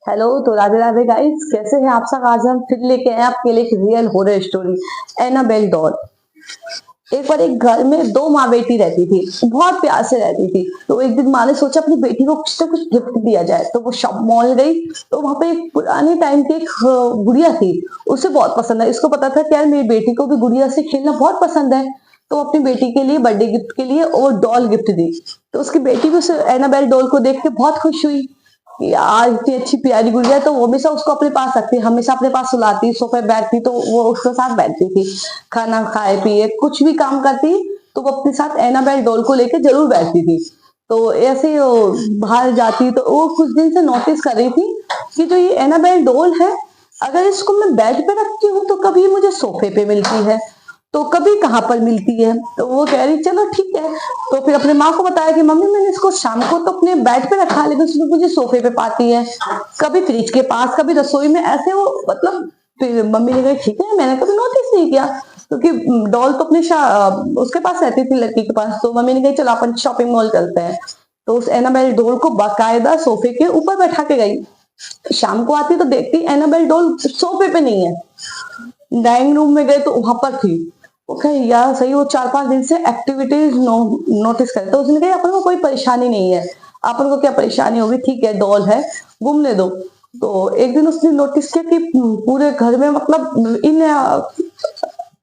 Hello, तो Radhe Radhe guys, कैसे हैं आप सब। आज हम फिर लेके आए आपके लिए एक real horror story, Annabelle doll. एक बार एक घर में दो माँ बेटी रहती थी, बहुत प्यार से रहती थी। तो एक दिन माँ ने सोचा अपनी बेटी को कुछ ना कुछ गिफ्ट दिया जाए, तो वो शॉप मॉल गई। तो वहां पे एक पुराने टाइम की एक गुड़िया थी। उसे बहुत पसंद है, इसको पता था कि यार मेरी बेटी को भी गुड़िया से खेलना बहुत पसंद है। तो अपनी बेटी के लिए बर्थडे गिफ्ट के लिए वो डॉल गिफ्ट दी। तो उसकी बेटी भी उस एनाबेल डॉल को देख के बहुत खुश हुई। यार इतनी अच्छी प्यारी गुड़िया है, तो वो हमेशा उसको अपने पास रखती, हमेशा अपने पास सुलाती, सोफे पे बैठती तो वो उसके साथ बैठती थी। खाना खाए पिए कुछ भी काम करती तो वो अपने साथ एनाबेल डॉल को लेके जरूर बैठती थी। तो ऐसे ही वो बाहर जाती तो वो कुछ दिन से नोटिस कर रही थी कि जो ये एनाबेल डॉल है, अगर इसको मैं बेड पे रखती हूँ तो कभी मुझे सोफे पे मिलती है, तो कभी कहाँ पर मिलती है। तो वो कह रही चलो ठीक है। तो फिर अपने माँ को बताया कि मम्मी मैंने इसको शाम को तो अपने बेड पे रखा, लेकिन उसमें मुझे सोफे पे पाती है, कभी फ्रिज के पास, कभी रसोई में, ऐसे वो मतलब। फिर मम्मी ने कहा ठीक है, मैंने कभी नोटिस नहीं किया, क्योंकि डॉल तो अपने उसके पास रहती थी, लड़की के पास। तो मम्मी ने कही चलो अपन शॉपिंग मॉल चलते हैं। तो उस एनाबेल डॉल को बाकायदा सोफे के ऊपर बैठा के गई। शाम को आती तो देखती एनाबेल डॉल सोफे पे नहीं है, डाइनिंग रूम में गए तो वहां पर थी। ओके यार सही, वो 4-5 दिन से एक्टिविटीज नोटिस करे, तो उसने कहा अपन को कोई परेशानी नहीं है, अपन को क्या परेशानी होगी, ठीक है डॉल है, घूमने दो। तो एक दिन उसने नोटिस किया कि पूरे घर में मतलब इन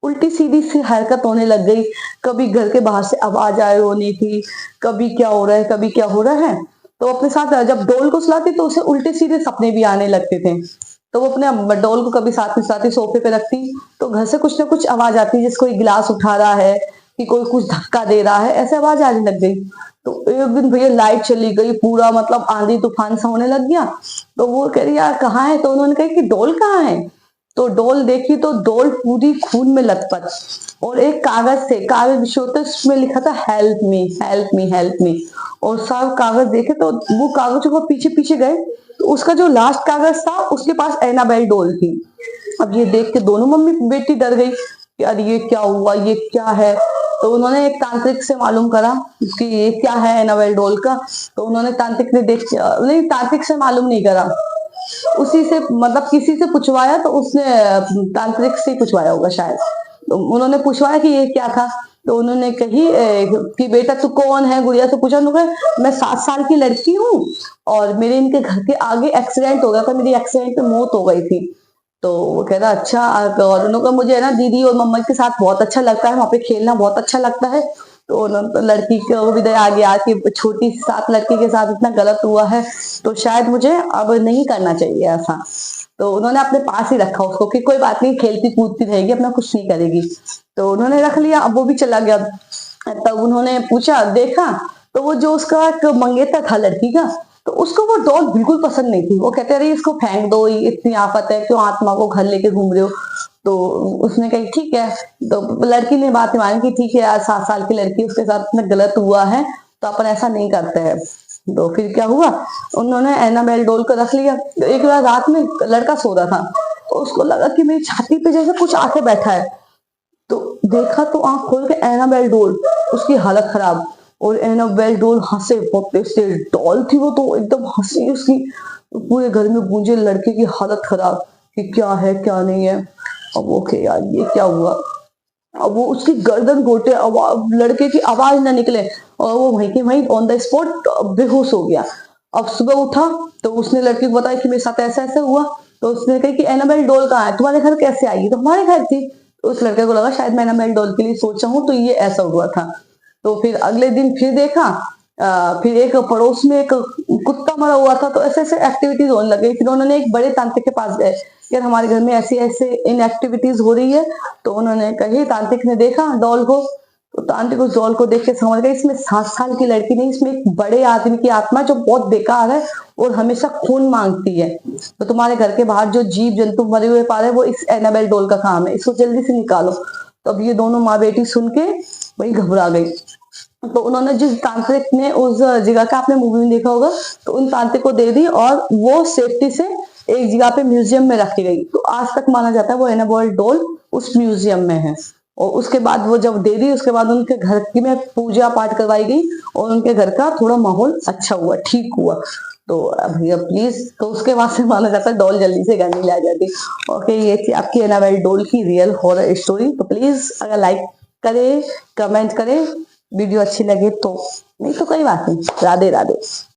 उल्टी सीधी सी हरकत होने लग गई। कभी घर के बाहर से आवाज आए होनी थी, कभी क्या हो रहा है, कभी क्या हो रहा है। तो अपने साथ जब डॉल को सुलाती तो उसे उल्टे सीधे सपने भी आने लगते थे। तो वो अपने डॉल को कभी साथ में साथ ही सोफे पे रखती, तो घर से कुछ ना कुछ आवाज आती, जैसे कोई गिलास उठा रहा है कि कोई कुछ धक्का दे रहा है, ऐसे आवाज आने लग गई। तो एक दिन भैया लाइट चली गई, पूरा मतलब आंधी तूफान सा होने लग गया। तो वो कह रही यार कहाँ है, तो उन्होंने कहा कि डॉल कहाँ है। तो डॉल देखी तो डॉल पूरी खून में लथपथ, और एक कागज से कागज विषय होता है, उसमें लिखा था help me help me help me. और सब कागज देखे तो वो कागजों को पीछे पीछे गए, तो उसका जो लास्ट कागज था उसके पास एनाबेल डॉल थी। अब ये देख के दोनों मम्मी बेटी डर गई कि यार ये क्या हुआ, ये क्या है। तो उन्होंने एक तांत्रिक से मालूम करा कि ये क्या है एनाबेल डॉल का। तो उन्होंने तांत्रिक ने देख नहीं, तांत्रिक से मालूम नहीं करा, उसी से मतलब किसी से पूछवाया, तो उसने तांत्रिक से पूछवाया होगा शायद। तो उन्होंने पूछवाया कि ये क्या था। तो उन्होंने कही कि बेटा तू कौन है, गुड़िया से पूछा। उन्होंने मैं 7 साल की लड़की हूँ, और मेरे इनके घर के आगे एक्सीडेंट हो गया था, मेरी एक्सीडेंट में मौत हो गई थी। तो वो कह रहा अच्छा। और उन्होंने कहा मुझे है ना दीदी और मम्मा के साथ बहुत अच्छा लगता है, वहां पे खेलना बहुत अच्छा लगता है। तो उन्होंने लड़की को भी दया आ गया कि छोटी सी साथ लड़की के साथ इतना गलत हुआ है, तो शायद मुझे अब नहीं करना चाहिए ऐसा। तो उन्होंने अपने पास ही रखा उसको कि कोई बात नहीं, खेलती कूदती रहेगी, अपना कुछ नहीं करेगी। तो उन्होंने रख लिया, अब वो भी चला गया। तब उन्होंने पूछा देखा, तो वो जो उसका एक मंगेतर था लड़की का, तो उसको वो डॉल बिल्कुल पसंद नहीं थी। वो कहते अरे इसको फेंक दो, ये इतनी आफत है, क्यों आत्मा को घर लेके घूम रहे हो। तो उसने कही ठीक है। तो लड़की ने बात मानी कि ठीक है यार, 7 साल की लड़की, उसके साथ इतना गलत हुआ है, तो अपन ऐसा नहीं करते हैं। तो फिर क्या हुआ, उन्होंने एनाबेल डॉल को रख लिया। एक बार रात में लड़का सो रहा था, तो उसको लगा कि मेरी छाती पे जैसे कुछ आके बैठा है। तो देखा तो आंख खोल के एनाबेल डॉल, उसकी हालत खराब। और एनाबेल डॉल हंसे बहुत तेज से, डॉल थी वो तो एकदम हंसी उसकी, पूरे घर में गूंजे लड़के की हालत खराब कि क्या है क्या नहीं है। अब ओके यार ये क्या हुआ। अब वो उसकी गर्दन घोटे, लड़के की आवाज ना निकले, और वो वहीं के वहीं ऑन द स्पॉट बेहोश हो गया। अब सुबह उठा तो उसने लड़की को बताया कि मेरे साथ ऐसा ऐसा हुआ। तो उसने कहा कि एनाबेल डॉल कहाँ है, तुम्हारे घर कैसे आई, तो हमारे घर थी। तो उस लड़के को लगा शायद मैं एनाबेल डॉल के लिए सोचा हूँ, तो ये ऐसा हुआ था। तो फिर अगले दिन फिर देखा, फिर एक पड़ोस में एक कुत्ता मरा हुआ था। तो ऐसे ऐसे एक्टिविटीज होने लग गई। फिर उन्होंने एक बड़े तांत्रिक के पास गए, यार हमारे घर में ऐसी ऐसे इन एक्टिविटीज हो रही है। तो उन्होंने कही, तांत्रिक ने देखा डॉल को, तो तांत्रिक उस डॉल को देख के समझ गए इसमें 7 साल की लड़की नहीं, इसमें एक बड़े आदमी की आत्मा जो बहुत बेकार है और हमेशा खून मांगती है। तो तुम्हारे घर के बाहर जो जीव जंतु मरे हुए पा रहे वो इस एनाबेल डॉल का काम है, इसको जल्दी से निकालो। तो अब ये दोनों माँ बेटी सुन के वही घबरा गई। तो उन्होंने जिस तांत्रिक ने उस जगह का, आपने मूवी में देखा होगा, तो उन तांत्रिक को दे दी, और वो सेफ्टी से एक जगह पे म्यूजियम में रखी गई। तो आज तक माना जाता है वो एनाबेल डॉल उस म्यूजियम में है। और उसके बाद वो जब दे दी, उसके बाद उनके घर की में पूजा पाठ करवाई गई, और उनके घर का थोड़ा माहौल अच्छा हुआ, ठीक हुआ। तो भैया प्लीज, तो उसके बाद से माना जाता है डॉल जल्दी से घर नहीं ला जाती। ओके, ये थी आपकी एनाबेल डॉल की रियल हॉरर स्टोरी। तो प्लीज अगर लाइक करे, कमेंट करे, वीडियो अच्छी लगे तो, नहीं तो कोई बात नहीं। राधे राधे।